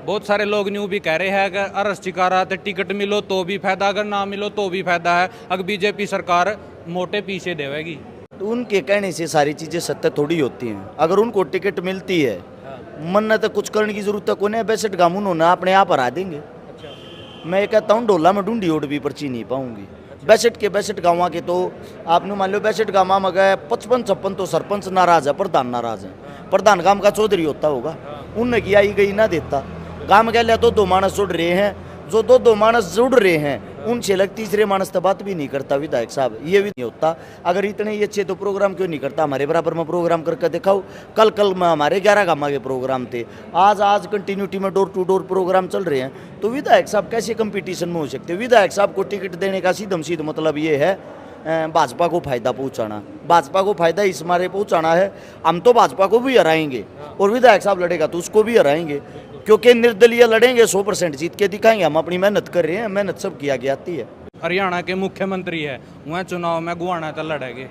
बहुत सारे लोग न्यू भी कह रहे हैं कि अरस्टिकारा तो टिकट मिलो तो भी फायदा, अगर ना मिलो तो भी फायदा है, अगर बीजेपी सरकार मोटे पीछे देवेगी। तो उनके कहने से सारी चीज़ें सत्य थोड़ी होती हैं। अगर उनको टिकट मिलती है, मन तो कुछ करने की जरूरत को नहीं, बैसेट गाँव उन्होंने अपने आप हरा देंगे। मैं कहता हूँ डोला में ढूंढी ओड भी पर्ची नहीं पाऊंगी। बैसेट गाँव के तो आपने मान लो बैसेट गाँव में गए 55-56 तो सरपंच नाराज है, प्रधान नाराज है। प्रधान गांव का चौधरी होता होगा, उनने किया ही गई ना देता। गांव के लिए तो दो मानस जुड़ रहे हैं, जो दो मानस जुड़ रहे हैं उनसे लग तीसरे मानस तो बात भी नहीं करता विधायक साहब, ये भी नहीं होता। अगर इतने ही अच्छे तो प्रोग्राम क्यों नहीं करता, हमारे बराबर में प्रोग्राम करके दिखाओ। कल में हमारे 11 गाँव के प्रोग्राम थे, आज कंटिन्यूटी में डोर टू डोर प्रोग्राम चल रहे हैं। तो विधायक साहब कैसे कंपटीशन में हो सकते? विधायक साहब को टिकट देने का सीधम सीध मतलब ये है भाजपा को फायदा पहुंचाना। भाजपा को फायदा इस मारे पहुंचाना है, हम तो भाजपा को भी हराएंगे और विधायक साहब लड़ेगा तो उसको भी हराएंगे, क्योंकि निर्दलीय लड़ेंगे 100% जीत के दिखाएंगे। हम अपनी मेहनत कर रहे हैं, मेहनत सब किया गया आती है। हरियाणा के मुख्यमंत्री है, वह चुनाव में गुआना तो लड़ेंगे।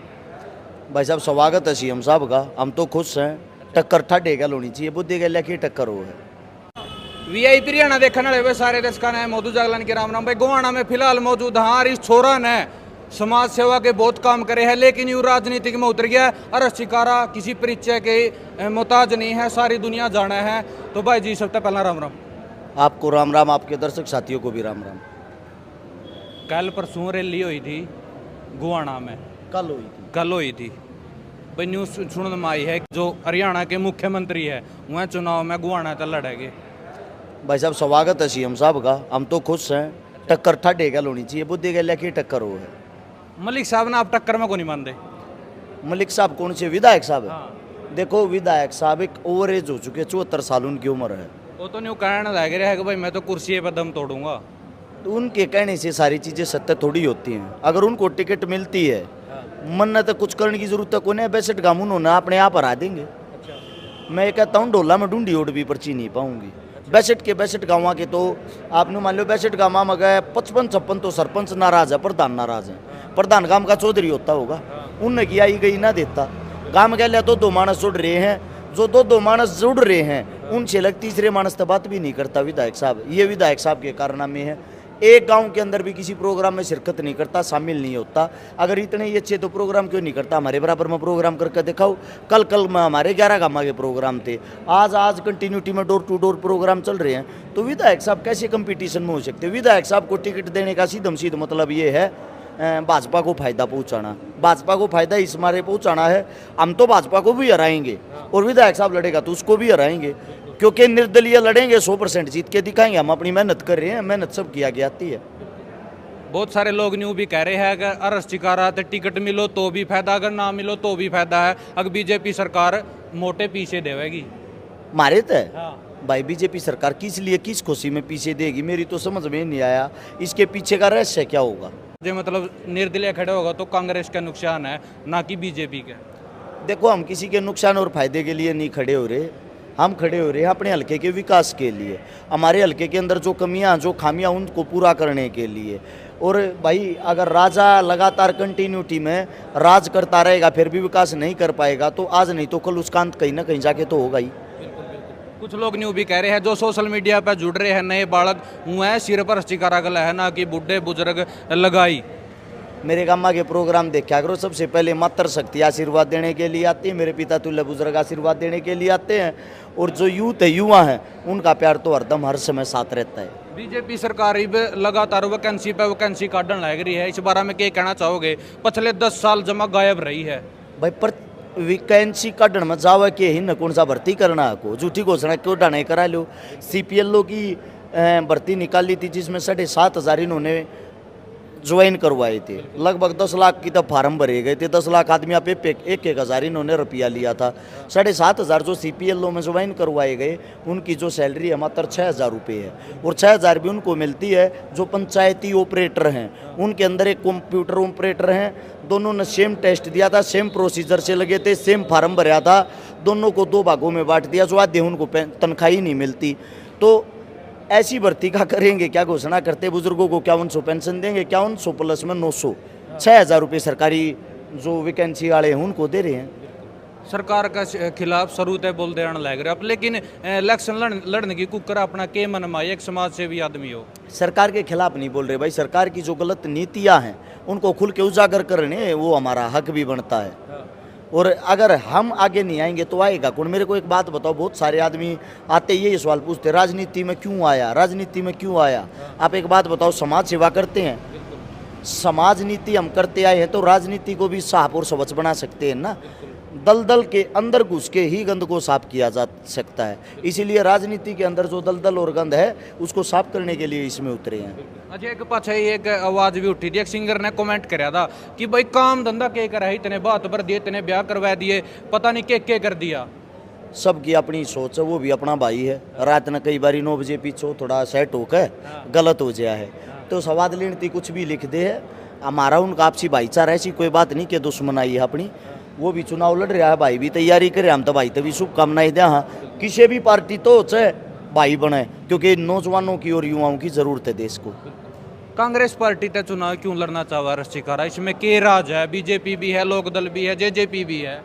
भाई साहब स्वागत है सीएम साहब का, हम तो खुश हैं। टक्कर ठाडे गल होनी चाहिए, बुद्धि गल की टक्कर हो है। वीआईपी हरियाणा देखने वाले सारे दर्शकों ने मोदू जागलन के राम भाई गुआना में फिलहाल मौजूद। हाँ, इस छोरा ने समाज सेवा के बहुत काम करे हैं, लेकिन यूँ राजनीतिक में उतर गया। अरस्टिकारा किसी परिचय के मोहताज नहीं है, सारी दुनिया जाना है। तो भाई जी सबसे पहला राम राम। आपको राम राम, आपके दर्शक साथियों को भी राम राम। कल परसों रैली हुई थी गुआना में, कल हुई थी भाई। न्यूज़ सुनने में आई है जो हरियाणा के मुख्यमंत्री है वह चुनाव में गुआना तो लड़ेंगे। भाई साहब स्वागत है सीएम साहब का, हम तो खुश हैं। टक्कर ठाडे गल होनी चाहिए, बुद्धि गल की टक्कर हो है। मलिक साहब ने आप टक्कर में को नहीं मानते? मलिक साहब कौन से? विधायक साहब। हाँ। देखो विधायक साहब एक ओवर एज हो चुके, 74 साल उनकी उम्र है। वो तो न्यू कहने लग रहा है कि भाई मैं तो कुर्सी पे दम तोड़ूंगा। तो उनके कहने से सारी चीज़ें सत्य थोड़ी होती हैं। अगर उनको टिकट मिलती है, मन तो कुछ करने की जरूरत को नहीं, बैसेट गाँव उन्होंने अपने आप हरा देंगे। मैं कहता हूँ डोला में ढूंढी ओड भी पर्ची नहीं पाऊंगी। बैसेट गाँव के तो आपने मान लो बैसेट गाँव में गए 55-56 तो सरपंच नाराज है, प्रधान नाराज है। प्रधान गांव का चौधरी होता होगा, उनने किया ही गई ना देता। गांव के लिए तो दो मानस जुड़ रहे हैं, जो दो मानस जुड़ रहे हैं उनसे लग तीसरे मानस तो बात भी नहीं करता विधायक साहब, ये विधायक साहब के कारनामे हैं। एक गांव के अंदर भी किसी प्रोग्राम में शिरकत नहीं करता, शामिल नहीं होता। अगर इतने ही अच्छे तो प्रोग्राम क्यों नहीं करता, हमारे बराबर में प्रोग्राम करके दिखाओ। कल में हमारे 11 गाँव के प्रोग्राम थे, आज कंटिन्यूटी में डोर टू डोर प्रोग्राम चल रहे हैं। तो विधायक साहब कैसे कंपटीशन में हो सकते? विधायक साहब को टिकट देने का सीधम सीध मतलब ये है भाजपा को फायदा पहुंचाना। भाजपा को फायदा इस मारे पहुंचाना है, हम तो भाजपा को भी हराएंगे और विधायक साहब लड़ेगा तो उसको भी हराएंगे, क्योंकि निर्दलीय लड़ेंगे 100% जीत के दिखाएंगे। हम अपनी मेहनत कर रहे हैं, मेहनत सब किया गया आती है। बहुत सारे लोग न्यू भी कह रहे हैं कि अरस्टिकारा तो टिकट मिलो तो भी फायदा, अगर ना मिलो तो भी फायदा है, अगर बीजेपी सरकार मोटे पीछे देवेगी। मारे तो हाँ। भाई बीजेपी सरकार किस लिए, किस खुशी में पीछे देगी, मेरी तो समझ में नहीं आया। इसके पीछे का रहस्य क्या होगा? जो मतलब निर्दलीय खड़े होगा तो कांग्रेस का नुकसान है, ना कि बीजेपी का। देखो हम किसी के नुकसान और फायदे के लिए नहीं खड़े हो रहे, हम खड़े हो रहे हैं अपने हल्के के विकास के लिए, हमारे हल्के के अंदर जो कमियां जो खामियां उनको पूरा करने के लिए। और भाई अगर राजा लगातार कंटिन्यूटी में राज करता रहेगा फिर भी विकास नहीं कर पाएगा, तो आज नहीं तो कल उसका अंत कहीं ना कहीं जाके तो होगा ही। कुछ लोग न्यू भी कह रहे हैं जो सोशल मीडिया पर जुड़ रहे हैं, नए बालक हुए हैं, सिर पर अरस्टिकारा गला है, ना कि बूढ़े बुजुर्ग लगाई। मेरे गामा के प्रोग्राम देखा करो, सबसे पहले मातृ शक्ति आशीर्वाद देने के लिए आती है, मेरे पिता तुल्य बुजुर्ग आशीर्वाद देने के लिए आते हैं, और जो यूथ है युवा हैं उनका प्यार तो हरदम हर समय साथ रहता है। बीजेपी सरकार लगातार वैकेंसी पे वैकेंसी काटने लग रही है, इस बारे में क्या कहना चाहोगे? पिछले 10 साल जमा गायब रही है भाई, पर वैकेंसी काटन में जावा के ही न कौन सा भर्ती करना को, झूठी घोषणा क्यों डाने करा लो। CPLO की भर्ती निकाली थी जिसमें 7,500 इन्होंने ज्वाइन करवाए थे, लगभग 10 लाख की तब फार्म भरे गए थे, 10 लाख आदमी पे 1,000 इन्होंने रुपया लिया था। 7,500 जो CPLO में ज्वाइन करवाए गए उनकी जो सैलरी है मात्र 6,000 रुपये है, और 6,000 भी उनको मिलती है जो पंचायती ऑपरेटर हैं, उनके अंदर एक कंप्यूटर ऑपरेटर हैं, दोनों ने सेम टेस्ट दिया था, सेम प्रोसीजर से लगे थे, सेम फार्म भरा था, दोनों को 2 भागों में बांट दिया, जो आधे उनको तनख्वाह ही नहीं मिलती। तो ऐसी भर्ती का करेंगे क्या? घोषणा करते बुजुर्गों को 5100 पेंशन देंगे, 5100 प्लस में 900, 6,000 रुपये सरकारी जो वैकेंसी वाले हैं उनको दे रहे हैं। सरकार का खिलाफ शुरू बोल देना लग रहा अब, लेकिन इलेक्शन लड़ने की कुकर अपना के मन में एक समाज सेवी आदमी हो। सरकार के खिलाफ नहीं बोल रहे भाई, सरकार की जो गलत नीतियां हैं उनको खुल के उजागर करने वो हमारा हक भी बनता है। और अगर हम आगे नहीं आएंगे तो आएगा कौन? मेरे को एक बात बताओ, बहुत सारे आदमी आते ये सवाल पूछते राजनीति में क्यों आया, राजनीति में क्यों आया? आप एक बात बताओ, समाज सेवा करते हैं, समाज नीति हम करते आए हैं तो राजनीति को भी साफ और स्वच्छ बना सकते हैं ना। दलदल के अंदर घुस के ही गंद को साफ किया जा सकता है, इसीलिए राजनीति के अंदर जो दलदल और गंद है उसको साफ करने के लिए इसमें उतरे हैं। अच्छा, एक पाछा एक आवाज भी उठी थी, एक सिंगर ने कमेंट कराया था कि भाई काम धंधा के करा है, इतने बात भर दिए, इतने ब्याह करवा दिए, पता नहीं के कर दिया। सबकी अपनी सोच है, वो भी अपना भाई है। रात ने कई बार 9 बजे पीछे थोड़ा सेट होकर गलत हो गया है तो सवाद लेनी कुछ भी लिख दे है। हमारा उनका आपसी भाईचारा ऐसी कोई बात नहीं कि दुश्मनाई है अपनी। वो भी चुनाव लड़ रहा है, भाई भी तैयारी करे, हम तो भाई तभी शुभकामनाएं दें। हाँ, किसी भी पार्टी तो चाहे भाई बने, क्योंकि नौजवानों की और युवाओं की जरूरत है देश को। कांग्रेस पार्टी तो चुनाव क्यों लड़ना चाहवा रश्मिकारा? इसमें के राज है? बीजेपी भी है, लोकदल भी है, जेजेपी भी है।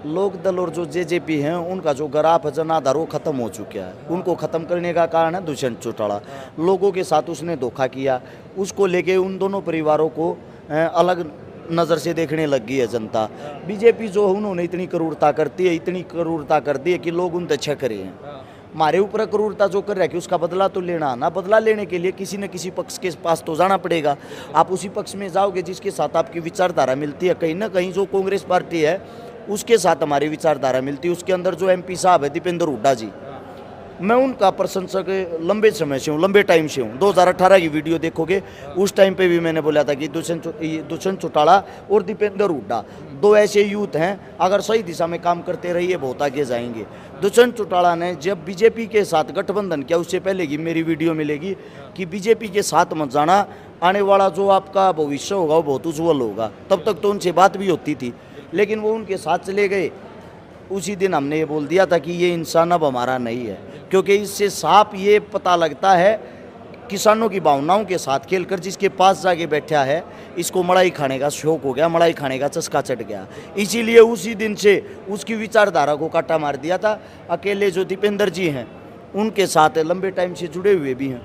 लोकदल और जो जेजेपी हैं उनका जो ग्राफ है जनाधार वो खत्म हो चुका है। उनको खत्म करने का कारण है दुष्यंत चौटाला। लोगों के साथ उसने धोखा किया, उसको लेके उन दोनों परिवारों को अलग नज़र से देखने लग गई है जनता। बीजेपी जो उन्होंने इतनी क्रूरता करती है, इतनी क्रूरता कर दी है कि लोग उन तक करे हैं। हमारे ऊपर क्रूरता जो कर रहा है कि उसका बदला तो लेना ना, बदला लेने के लिए किसी न किसी पक्ष के पास तो जाना पड़ेगा। आप उसी पक्ष में जाओगे जिसके साथ आपकी विचारधारा मिलती है। कहीं ना कहीं जो कांग्रेस पार्टी है उसके साथ हमारी विचारधारा मिलती है। उसके अंदर जो एमपी साहब है दीपेंद्र हुड्डा जी, मैं उनका प्रशंसक लंबे समय से हूँ, लंबे टाइम से हूँ। 2018 की वीडियो देखोगे, उस टाइम पे भी मैंने बोला था कि दुष्यंत चौटाला और दीपेंद्र हुड्डा दो ऐसे यूथ हैं, अगर सही दिशा में काम करते रहिए बहुत आगे जाएंगे। दुष्यंत चौटाला ने जब बीजेपी के साथ गठबंधन किया, उससे पहले की मेरी वीडियो मिलेगी कि बीजेपी के साथ मत जाना, आने वाला जो आपका भविष्य होगा वो बहुत उज्ज्वल होगा। तब तक तो उनसे बात भी होती थी, लेकिन वो उनके साथ चले गए। उसी दिन हमने ये बोल दिया था कि ये इंसान अब हमारा नहीं है, क्योंकि इससे साफ ये पता लगता है किसानों की भावनाओं के साथ खेलकर जिसके पास जाके बैठा है, इसको मलाई खाने का शौक हो गया, मलाई खाने का चस्का चढ़ गया। इसीलिए उसी दिन से उसकी विचारधारा को काटा मार दिया था। अकेले जो दीपेंद्र जी हैं उनके साथ लंबे टाइम से जुड़े हुए भी हैं।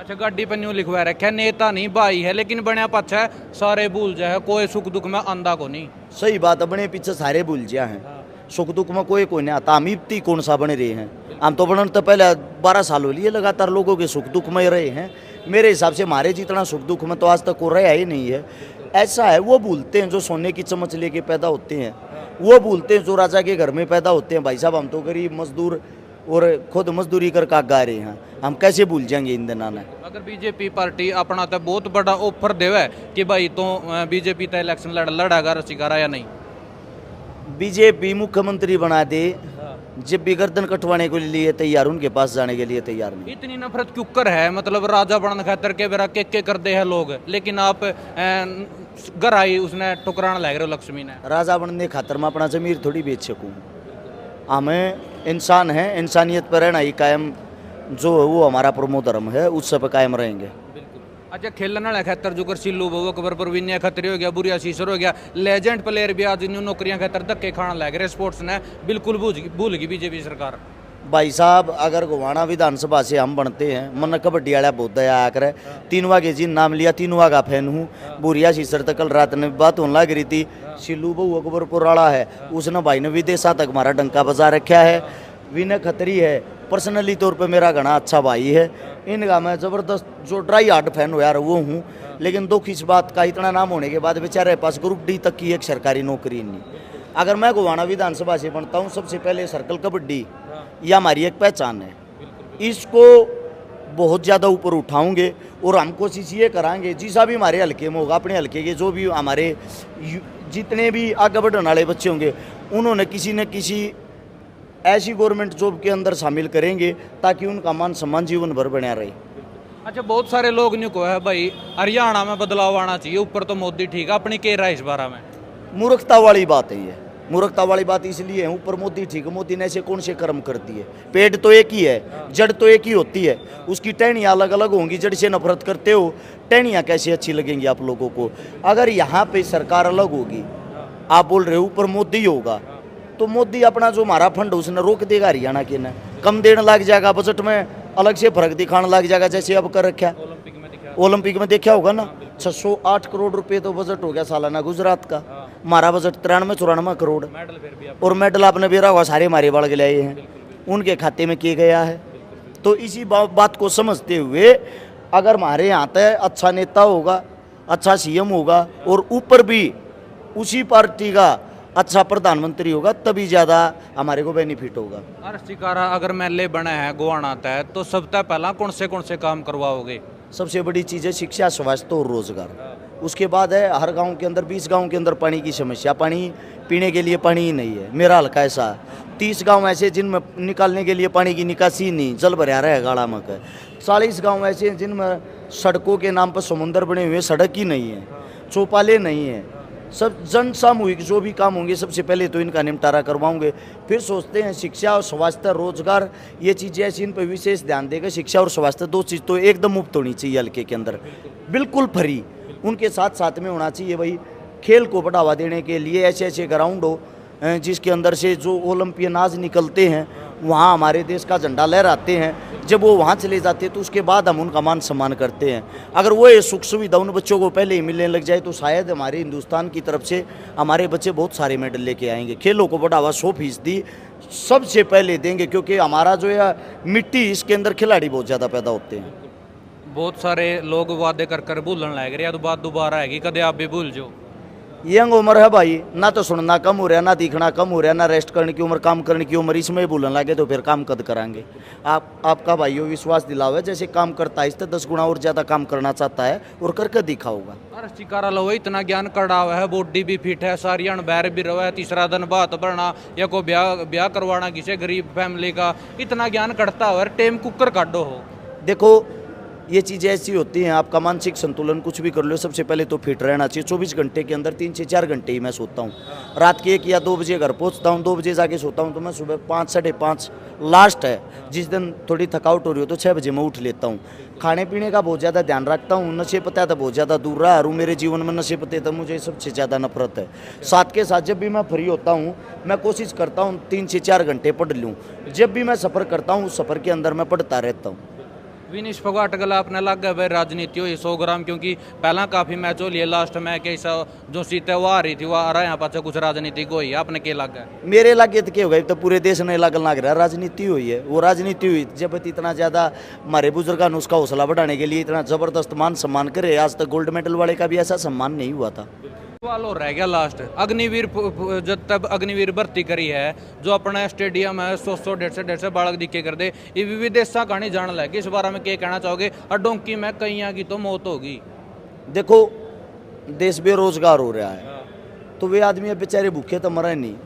अच्छा, गाड़ी पर न्यू लिखवा रखा नेता नहीं भाई है, लेकिन बने पाछा सारे भूल जाए, कोई सुख दुख में आंदा को नहीं। सही बात है, बने पीछे सारे भूल जा हैं, सुख दुख में कोई नहीं आता। हम इतनी कौन सा बने रहे हैं? हम तो बनने तो पहले 12 साल हो लिए लगातार लोगों के सुख दुख में रहे हैं। मेरे हिसाब से हमारे जितना सुख दुख में तो आज तक कोई रहा ही नहीं है। ऐसा है, वो भूलते हैं जो सोने की चम्मच लेके पैदा होते हैं, वो भूलते हैं जो राजा के घर में पैदा होते हैं। भाई साहब, हम तो गरीब मजदूर और खुद मजदूरी कर का गा रहे हैं, हम कैसे भूल जाएंगे इन दिनों ने? अगर बीजेपी पार्टी अपना तो बहुत बड़ा ऑफर देवे कि भाई तो बीजेपी तो इलेक्शन लड़ेगा रश्मिकारा या नहीं, बीजेपी मुख्यमंत्री बना दे, जब भी गर्दन कटवाने के लिए तैयार, उनके पास जाने के लिए तैयार नहीं। इतनी नफरत क्यों कर है? मतलब राजा बनने खातर के बेरा के कर दे है लोग, लेकिन आप घर आई उसने टुकराना लग रहे हो लक्ष्मी ने। राजा बनने खातर मैं अपना जमीर थोड़ी बेच सकूँ। हमें इंसान है, इंसानियत पर रहना ही कायम जो है वो हमारा प्रमो धर्म है, उस सब कायम रहेंगे। अच्छा, खेलने वाले खातर जो कर सिल्लू वो कबर पर विनय खतरे हो गया, बुरिया शीशर हो गया, लेजेंड प्लेयर भी आज न्यू नौकरियां खातर धक्के खाना लग रहे। स्पोर्ट्स ने बिल्कुल भूल गई बीजेपी सरकार। भाई साहब, अगर गोवाना विधानसभा से हम बनते हैं, मन कबड्डी वाला बहुत दया आकर तीनवा के जी नाम लिया, तीनवा का फैन हूँ। बुरिया शीशर तक कल रात में बात होने लग रही थी। सिल्लू बहु अकबरपुर वाला है, उसने भाई ने विदेशा तक हमारा डंका बजा रखा है। विनय खत्री है, पर्सनली तौर पे मेरा घना अच्छा भाई है। इनका मैं ज़बरदस्त जो ड्राई हार्ट फैन हो यार वो हूँ। लेकिन दुख इस बात का, इतना नाम होने के बाद बेचारे पास ग्रुप डी तक की एक सरकारी नौकरी नहीं। अगर मैं गोवाना विधानसभा से बनता हूँ, सबसे पहले सर्कल कबड्डी यह हमारी एक पहचान है, इसको बहुत ज़्यादा ऊपर उठाऊंगे और हम कोशिश ये कराएंगे जिसा भी हमारे हल्के में होगा, अपने हल्के के जो भी हमारे जितने भी आगे बढ़ने वाले बच्चे होंगे, उन्होंने किसी न किसी ऐसी गवर्नमेंट जॉब के अंदर शामिल करेंगे ताकि उनका मान सम्मान जीवन भर बना रहे। अच्छा, बहुत सारे लोग न्यू को है भाई हरियाणा में बदलाव आना चाहिए, ऊपर तो मोदी ठीक है, अपनी के राय इस बारे में? मूर्खता वाली बात है ये, मूर्खता वाली बात इसलिए है, ऊपर मोदी ठीक है, मोदी ने ऐसे कौन से कर्म कर दिए? पेड़ तो एक ही है, जड़ तो एक ही होती है, उसकी टहनियाँ अलग अलग होंगी। जड़ से नफरत करते हो, टहनियाँ कैसे अच्छी लगेंगी आप लोगों को? अगर यहाँ पे सरकार अलग होगी आप बोल रहे हो ऊपर मोदी होगा, तो मोदी अपना जो हमारा फंड उसने रोक देगा हरियाणा के ने, कम देने लग जाएगा, बजट में अलग से फर्क दिखाने लग जाएगा, जैसे अब कर रखा। ओलंपिक में देखा होगा ना, 608 करोड़ रुपए तो बजट हो गया सालाना गुजरात का। हमारा बजट 93-94 करोड़, और मेडल आपने बेरा हुआ सारे हमारे बढ़ लाए हैं, उनके खाते में किए गया है। तो इसी बात को समझते हुए अगर हमारे यहाँ तक अच्छा नेता होगा, अच्छा सीएम होगा, और ऊपर भी उसी पार्टी का अच्छा प्रधानमंत्री होगा, तभी ज़्यादा हमारे को बेनिफिट होगा। शिकारा अगर मेले बने हैं गोवाना तय, तो सबसे पहला कौन से काम करवाओगे? सबसे बड़ी चीज़ है शिक्षा, स्वास्थ्य और रोजगार। उसके बाद है हर गांव के अंदर, 20 गांव के अंदर पानी की समस्या, पानी पीने के लिए पानी ही नहीं है। मेरा हल्का ऐसा 30 गांव ऐसे जिनमें निकालने के लिए पानी की निकासी नहीं, जल भरा रहा है गाड़ा में। 40 गांव ऐसे हैं जिनमें सड़कों के नाम पर समुंदर बने हुए, सड़क ही नहीं है, चौपाले नहीं है। सब जन सामूहिक जो भी काम होंगे सबसे पहले तो इनका निपटारा करवाऊंगे, फिर सोचते हैं शिक्षा और स्वास्थ्य रोजगार, ये चीज़ें ऐसी, इन पर विशेष ध्यान देगा। शिक्षा और स्वास्थ्य 2 चीज़ तो एकदम मुफ्त होनी चाहिए हल्के के अंदर, बिल्कुल फ्री। उनके साथ साथ में होना चाहिए भाई खेल को बढ़ावा देने के लिए ऐसे ग्राउंड हो जिसके अंदर से जो ओलंपियन आज निकलते हैं वहाँ हमारे देश का झंडा लहराते हैं। जब वो वहाँ चले जाते हैं तो उसके बाद हम उनका मान सम्मान करते हैं। अगर वो ये सुख सुविधा उन बच्चों को पहले ही मिलने लग जाए तो शायद हमारे हिंदुस्तान की तरफ से हमारे बच्चे बहुत सारे मेडल लेके आएंगे। खेलों को बढ़ावा 100% सबसे पहले देंगे, क्योंकि हमारा जो है मिट्टी, इसके अंदर खिलाड़ी बहुत ज़्यादा पैदा होते हैं। बहुत सारे लोग वादे कर भूलन लग रहे, या तो बात दोबारा आएगी, कदे आप भी भूल जाओ। यंग उम्र है भाई, ना तो सुनना कम हो रहा, ना दिखना कम हो रहा, ना रेस्ट करने की उम्र, काम करने की उम्र, इसमें भूलने लगे तो फिर काम कद कराएंगे। आपका भाइयों विश्वास दिलावे, जैसे काम करता है इससे 10 गुना और ज़्यादा काम करना चाहता है और करके दिखाऊंगा। अरे शिकारा लो, इतना ज्ञान कड़ा हुआ है, बॉडी भी फिट है, सारियां बैर भी रहा है, तीसरा दिन बात बढ़ना या को ब्याह करवाना किसी गरीब फैमिली का, इतना ज्ञान कटता हुआ टेम कुकर काटो हो। देखो ये चीज़ें ऐसी होती हैं, आपका मानसिक संतुलन कुछ भी कर लो, सबसे पहले तो फिट रहना चाहिए। 24 घंटे के अंदर 3 से 4 घंटे ही मैं सोता हूँ। रात के 1 या 2 बजे घर पहुँचता हूँ, 2 बजे जाके सोता हूँ, तो मैं सुबह 5, 5:30 लास्ट है। जिस दिन थोड़ी थकावट हो रही हो तो 6 बजे मैं उठ लेता हूँ। खाने पीने का बहुत ज़्यादा ध्यान रखता हूँ। नशे पता तो बहुत ज़्यादा दूर रहा हूँ, मेरे जीवन में नशे पते तो मुझे सबसे ज़्यादा नफरत है। साथ के साथ जब भी मैं फ्री होता हूँ मैं कोशिश करता हूँ 3 से 4 घंटे पढ़ लूँ। जब भी मैं सफ़र करता हूँ उस सफ़र के अंदर मैं पढ़ता रहता हूँ। विनीश फोगाट गला अपने लग गए भाई राजनीति हुई 100 ग्राम, क्योंकि पहला काफ़ी मैच हो लिए, लास्ट में कैसा जो सीटें वो आ रही थी वो आ रहा है, यहाँ पास कुछ राजनीति को हुई, आपने क्या लग गया? मेरे लागे तो क्या होगा, तो पूरे देश में लग रहा राजनीति हुई है। वो राजनीति हुई जब इतना ज़्यादा हमारे बुजुर्गों ने उसका हौसला बढ़ाने के लिए इतना ज़बरदस्त मान सम्मान करे। आज तक गोल्ड मेडल वाले का भी ऐसा सम्मान नहीं हुआ था। सवाल और रह गया लास्ट, अग्निवीर जब तब अग्निवीर भर्ती करी है, जो अपना स्टेडियम है 100 150 बालक दिखे कर दे, ये भी विदेशा कहानी जान लगे, इस बारे में क्या कहना चाहोगे? और डोंकी में कईयां की तो मौत होगी। देखो देश बेरोजगार हो रहा है, तो वे आदमी बेचारे भूखे तो मरे नहीं,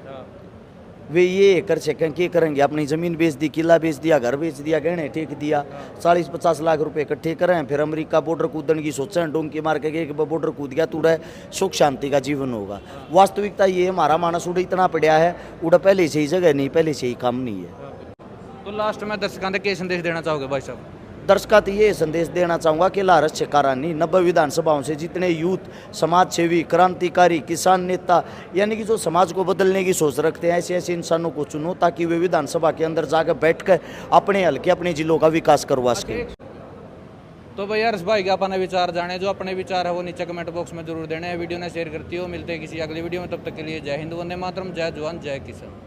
वे ये कर सकें क्या करेंगे? अपनी ज़मीन बेच दी, किला बेच दिया, घर बेच दिया, गहने ठेक दिया, 40-50 लाख रुपए इकट्ठे करें, फिर अमेरिका बॉर्डर कूदने की सोचें, डोंकी मार के एक बॉर्डर कूद गया तो उड़ा सुख शांति का जीवन होगा। वास्तविकता ये हमारा मानस उड़ा इतना पड़ा है, उड़ा पहले से ही जगह नहीं, पहले से ही काम नहीं है। तो लास्ट में दर्शकों को क्या संदेश देना चाहोगे भाई साहब? दर्शकों को ये संदेश देना चाहूँगा कि लारस शिकारानी 90 विधानसभाओं से जितने यूथ, समाज सेवी, क्रांतिकारी, किसान नेता, यानी कि जो समाज को बदलने की सोच रखते हैं, ऐसे ऐसे इंसानों को चुनो ताकि वे विधानसभा के अंदर जाकर बैठकर अपने हल्के, अपने जिलों का विकास करवा सके। तो भाई हर्ष भाई के अपने विचार जाने, जो अपने विचार है वो नीचे कमेंट बॉक्स में जरूर देने, वीडियो ने शेयर करती हो। मिलते हैं किसी अगली वीडियो में, तब तक के लिए जय हिंद, वंदे मातरम, जय जवान, जय किसान।